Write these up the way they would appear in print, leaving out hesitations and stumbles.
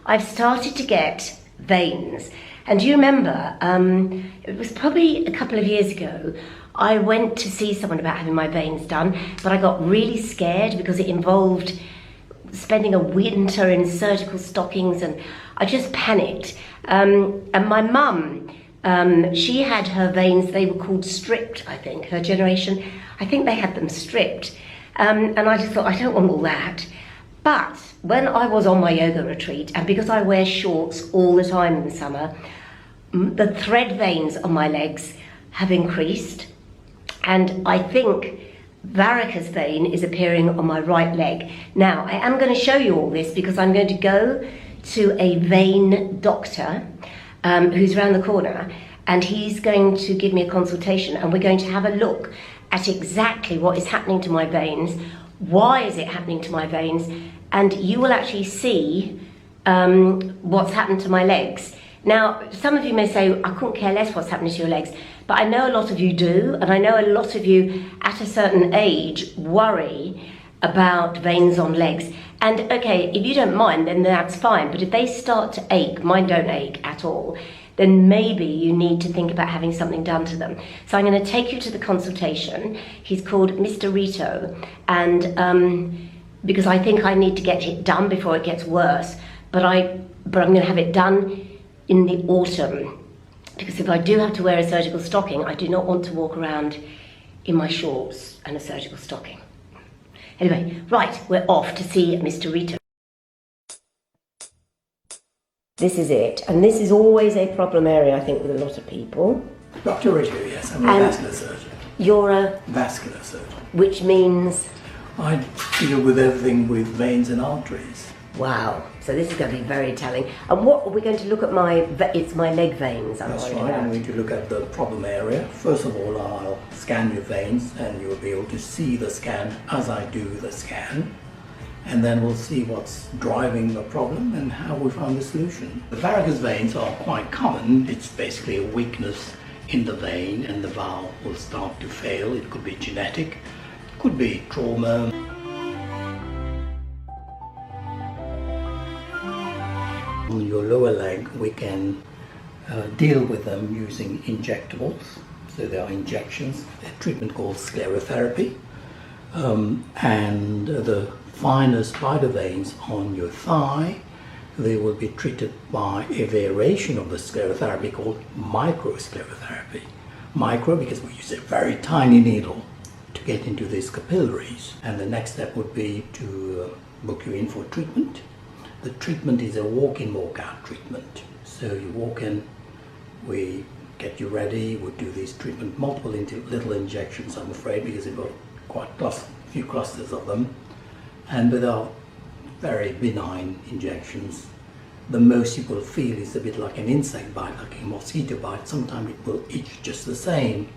I've started to get veins. And do you remember, it was probably a couple of years ago, I went to see someone about having my veins done, but I got really scared because it involved spending a winter in surgical stockings, and I just panicked. And my mum, she had her veins, they were called stripped, I think, her generation. I think they had them stripped. And I just thought, I don't want all that. But when I was on my yoga retreat, and because I wear shorts all the time in the summer, the thread veins on my legs have increased. And I think varicose vein is appearing on my right leg. Now, I am going to show you all this because I'm going to go to a vein doctor who's around the corner, and he's going to give me a consultation, and we're going to have a look at exactly what is happening to my veins, why is it happening to my veins, and you will actually see what's happened to my legs. Now, some of you may say, I couldn't care less what's happening to your legs, but I know a lot of you do, and I know a lot of you at a certain age worry about veins on legs. And okay, if you don't mind, then that's fine, but if they start to ache, mine don't ache at all, then maybe you need to think about having something done to them. So I'm going to take you to the consultation. He's called Mr. Rittoo, and because I think I need to get it done before it gets worse, but I'm going to have it done in the autumn, because if I do have to wear a surgical stocking, I do not want to walk around in my shorts and a surgical stocking. Anyway, right, we're off to see Mr. Rittoo. This is it, and this is always a problem area, I think, with a lot of people. Dr. Rittoo, yes, I'm a vascular surgeon. You're a? Vascular surgeon. Which means? I deal with everything with veins and arteries. Wow, so this is going to be very telling. And what are we going to look at? It's my leg veins I'm That's worried right, about. I'm going to look at the problem area. First of all, I'll scan your veins, and you'll be able to see the scan as I do the scan. And then we'll see what's driving the problem and how we found the solution. The varicose veins are quite common. It's basically a weakness in the vein, and the valve will start to fail. It could be genetic, it could be trauma. On your lower leg, we can deal with them using injectables. So there are injections, a treatment called sclerotherapy, and the finer spider veins on your thigh, they will be treated by a variation of the sclerotherapy called microsclerotherapy. Micro because we use a very tiny needle to get into these capillaries. And the next step would be to book you in for treatment. The treatment is a walk-in, walk-out treatment. So you walk in, we get you ready, we do these treatment, multiple little injections, I'm afraid, because we've got quite a few clusters of them. And with our very benign injections, the most you will feel is a bit like an insect bite, like a mosquito bite. Sometimes it will itch just the same,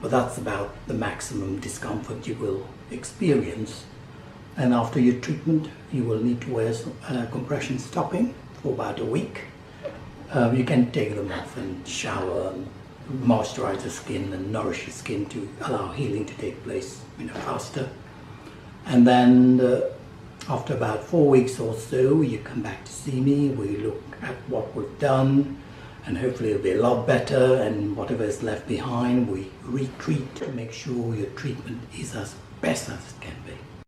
but that's about the maximum discomfort you will experience. And after your treatment, you will need to wear some compression stocking for about a week. You can take them off and shower and moisturize the skin and nourish the skin to allow healing to take place faster. And then after about 4 weeks or so, you come back to see me, we look at what we've done, and hopefully it'll be a lot better, and whatever is left behind, we retreat to make sure your treatment is as best as it can be.